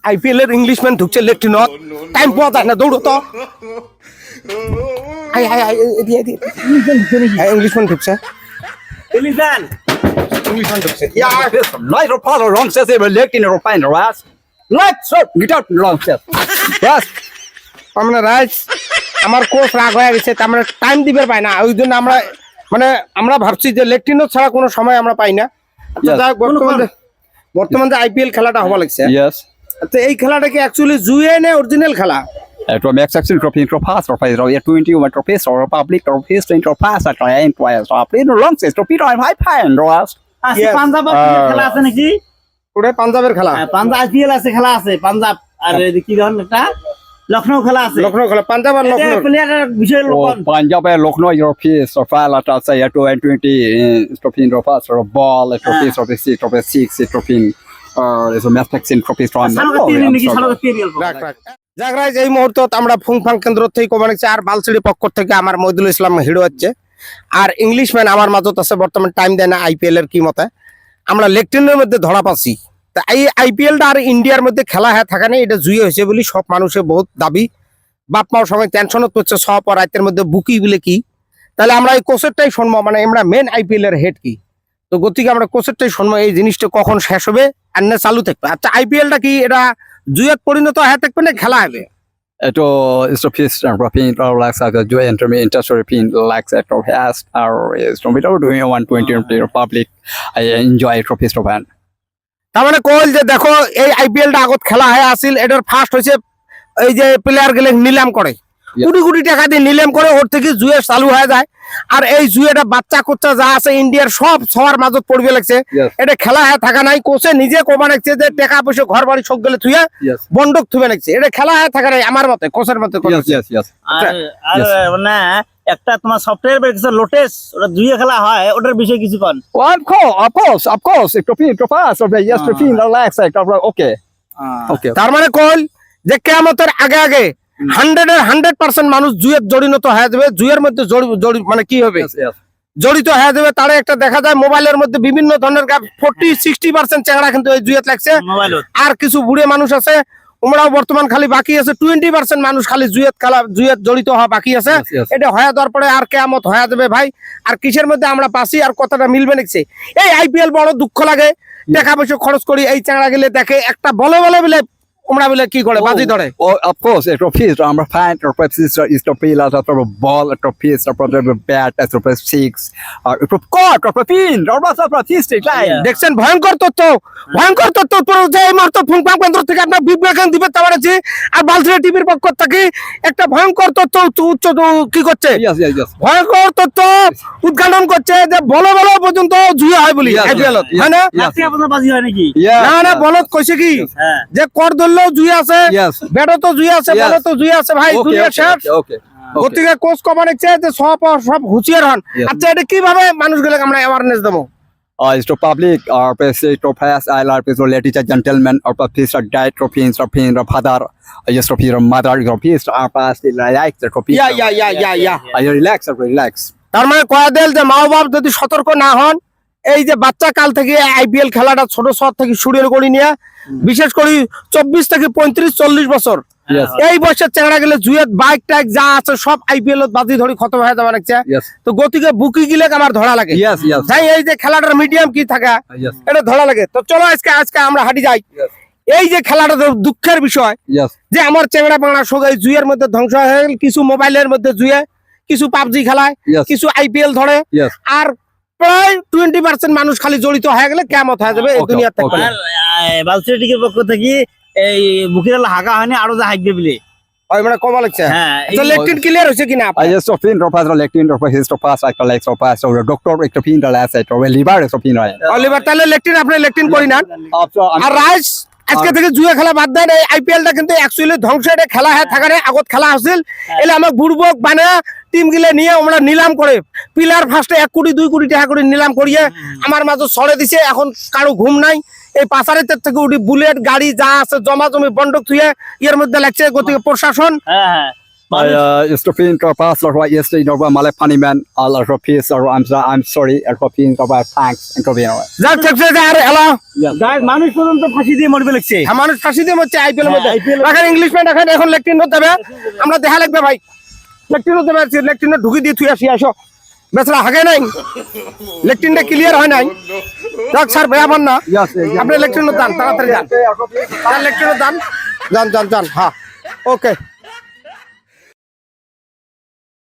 IPL এর Englishman ঢুকছে লেফটিনত time পাওয়া যায় না দৌড়ো তো ইংলিশম্যান ঢুকছে ইংলিশম্যান ঢুকছে Light or part of wrong says they were left in a fine ras. Light sir, get out wrong says. Yes. আমরা রাইস আমার কোচ রাগ হয়ে গেছে আমরা টাইম দিবে পাই না ওই জন্য আমরা মানে আমরা ভাবছি যে লেফটিনত ছাড়া কোনো সময় আমরা পাই না আচ্ছা Yes. যাক বর্তমানে যে আইপিএল খেলাটা হওয়া লাগছে Yes. আচ্ছা এই খেলাটা কি অ্যাকচুয়ালি জুয়ে না অরিজিনাল খেলা It was max action trophy to pass or pass or 21 trophies or public trophies to pass at end twice. So please wrong says trophy to high fine ras. Yes. পাঞ্জাবের খেলা আছে নাকি ওটা পাঞ্জাবের খেলা পাঞ্জাব আইপিএল আছে খেলা আছে পাঞ্জাব আর কি ধরুন একটা লখনৌ খেলা আছে লখনৌ খেলা পাঞ্জাব আর লখনৌ প্লেয়ারের বিষয় লোকন Punjab and Lucknow trophies or file at say 20 trophy to pass or ball trophies trophy 6 trophy 6 trophy is a max action trophies from রাখ রাখ যাক রাইজ এই মুহূর্তে আমরা ফুংফাং কেন্দ্র থেকে কমানিছে আর বালছিড়ি পক্ষ থেকে আমার মহিদুল ইসলাম হিরো হচ্ছে আর ইংলিশম্যান আমার মাঝত আছে বর্তমান টাইম দেয় না আইপিএল এর কি মতে আমরা লেফটেনের মধ্যে ধরা পাচ্ছি তা এই আইপিএলটা আর ইন্ডিয়ার মধ্যে খেলা হয়ে থাকা নেই এটা জুয়ে হয়েছে বলে সব মানুষের বহুত দাবি বাপ মাও সময় টেনশনত করছে সব আর রাতের মধ্যে বুকি বলে কি তাহলে আমরা এই কোচেরটাই শুনবো মানে আমরা মেন আইপিএল এর হেড কি তো গতিকে আমরা কোচেরটাই শুনবো এই জিনিসটা কখন শেষ হবে আর না চালু থাকবে আচ্ছা আইপিএলটা কি এটা জুয়েত পরিণত হয়ে থাকবে না খেলা হবে Eto is the piece and rapin or like the joy interme intersorpin like that of has or is from without doing 120 public I enjoy trophies to ban. তার মানে কইল যে দেখো এই আইপিএলটা আগত খেলা হয়ে আসিল এটার ফার্স্ট হয়েছে এই যে প্লেয়ার গেলে নিলাম করে কোটি কোটি টাকা দিয়ে নিলাম করে ওর থেকে জুয়ে চালু হয়ে যায় আর এই জুয়েটা বাচ্চা কোচ্চা যা আছে ইন্ডিয়ার সব সবার মাঝত পড়বে লাগছে Yes. এটা খেলা হয়ে থাকা নাই কোচে নিজে কমা লাগছে যে টাকা পয়সা ঘর বাড়ি সব গেলে থুয়ে Yes. বন্ডক থুবে লাগছে এটা খেলা হয়ে থাকা নাই আমার মতে কোচের মতে কথা Yes, হচ্ছে। yes, yes. আর মানে একটা তোমার সফটওয়্যার বের করছে লোটেস ওটা দুইয়ে খেলা হয় ওটার বিষয়ে কিছু কোন Well, of course, it trophy to pass or yes trophy relax like okay. Okay. তার মানে কইল যে কিয়ামতের আগে আগে 100% মানুষ জুয়ের জড়িত হয়ে যাবে জুয়ের মধ্যে মানে কি হবে Yes, yes. জড়িত হয়ে যাবে তারা একটা দেখা যায় মোবাইলের মধ্যে বিভিন্ন ধরনের 40-60% চেংড়া কিন্তু এই জুয়েত লাগছে মোবাইলত আর কিছু বুড়ে মানুষ আছে ওমরাও বর্তমান খালি বাকি আছে 20% মানুষ খালি জুয়েত জড়িত হওয়া বাকি আছে Yes, yes. এটা হয়ে দেওয়ার পরে আর কিয়ামত হয়ে যাবে ভাই আর কিসের মধ্যে আমরা পাচ্ছি আর কথাটা মিলবে নাকি এই আইপিএল বড় দুঃখ লাগে টাকা পয়সা খরচ করি এই চেংড়া গেলে দেখে একটা বলে বলে ওমরা বলে কি করে বাজি ধরে Oh, of course, it trophies. I'm a fan of trophies. Is trophy like a ball, a trophies, a bat, a trophy 6, or a court, a trophy, or what's a trophy stick line. দেখছেন ভয়ঙ্কর তথ্য যে এই মুহূর্তে ফুংফাং কেন্দ্র থেকে আপনার বিজ্ঞাপন দিবে তা পারছি আর বালছিড়ি টিভির পক্ষ থেকে একটা ভয়ঙ্কর তথ্য উচ্চ কি করছে Yes, yes, yes. ভয়ঙ্কর তথ্য উদ্ঘাটন করছে যে বলো পর্যন্ত জুয়ে হয় বলি Yes, আইপিএল yes, হয় না yes. রাত্রি আপনার বাজি হয় নাকি Yeah. না বলত কইছে কি হ্যাঁ যে কর ধরলেও জুয়ে আছে Yes. ব্যাটও তো জুয়ে আছে Yes. বলো তো জুয়ে আছে ভাই Okay, দুনিয়া okay, শেষ okay, okay. গতিকে কোচ কমার ইচ্ছে যে সব হুঁশিয়ার হন Yes. আচ্ছা এটা কিভাবে মানুষগুলোকে আমরা অ্যাওয়ারনেস দেবো Is to public or say to pass I love is ladies and gentlemen or piece of diet trophies or pin or father yes trophy or mother or piece or pass like the trophy. Yeah I relax. তার মানে কয়া দেল যে মা বাপ যদি সতর্ক না হন এই যে বাচ্চা কাল থেকে আইপিএল খেলাটা ছোট শহর থেকে শুরু করে নিয়ে বিশেষ করে 24 থেকে 35-40 বছর Yes. এই বয়সের চেংড়া গেলে জুয়েত বাইক টাইক যা আছে সব আইপিএল বাজি ধরে খতম হয়ে যাবে লাগছে Yes. তো গতিকে বুকি গিলে আমার ধরা লাগে Yes, yes. তাই এই যে খেলাটার মিডিয়াম কি থাকা Yes. এটা ধরা লাগে তো চলো আজকে আমরা হাঁটি যাই Yes. এই যে খেলাটা তো দুঃখের বিষয় Yes. যে আমার চেংড়া বাংলা সবাই জুয়ের মধ্যে ধ্বংস হয়ে গেল কিছু মোবাইলের মধ্যে জুয়ে কিছু পাবজি খেলায় Yes. কিছু আইপিএল ধরে Yes. আর প্রায় 20% মানুষ খালি জড়িত হয়ে গেলে কেমন হয়ে যাবে এই Okay, দুনিয়ার থেকে okay. আর বালসিটিকের পক্ষ থেকে এই বুকের হাগা হয়নি আরো যা হাগবে বলে ওই মানে কমা লাগছে হ্যাঁ তো লেকটিন ক্লিয়ার হচ্ছে কিনা I just to pin pass or lectin or his to pass like legs or pass or doctor to pin the last or liver is to pin right. Oliver তাহলে লেকটিন আপনি lectin করি না আর rice আজকে থেকে জুয়া খেলা বাদ দেন এই আইপিএলটা কিন্তু অ্যাকচুয়ালি ধ্বংসের খেলা হয়ে থাকারে আগত খেলা হচ্ছিল এলে আমার বুড়বক বানা টিম গিলে নিয়ে আমরা নিলাম করে পিলার ফার্স্টে 1 কোটি 2 কোটি টাকা করে নিলাম করিয়ে আমার মাঝে ছড়ে দিছে এখন কারো ঘুম নাই এই পাসারের থেকে উঠি বুলেট গাড়ি যা আছে জমা জমি বন্ধক থুয়ে এর মধ্যে লাগছে গতিকে প্রশাসন হ্যাঁ Stropin Torpas or yesterday over Malay Funny Man, all of peace or I'm sorry, Stropin Torpas, thanks, and Tropin. যাক থাকছে যে আর এলা গাইস মানুষ পর্যন্ত ফাঁসি দিয়ে মরবে লাগছে হ্যাঁ, মানুষ ফাঁসি দিয়ে হচ্ছে আইপিএল মধ্যে IPL এখন ইংলিশ ম্যান এখন লেকটিন হতে হবে আমরা দেখা লাগবে ভাই লেকটিন হতে হবে লেকটিনে ঢুকি দিয়ে তুই আসি আসো বেচরা হাগে নাই লেকটিনটা ক্লিয়ার হয় নাই যাক স্যার ভাই আমার না আপনি লেকটিনে দান তাড়াতাড়ি যান লেকটিনে দান যান যান যান হ্যাঁ ওকে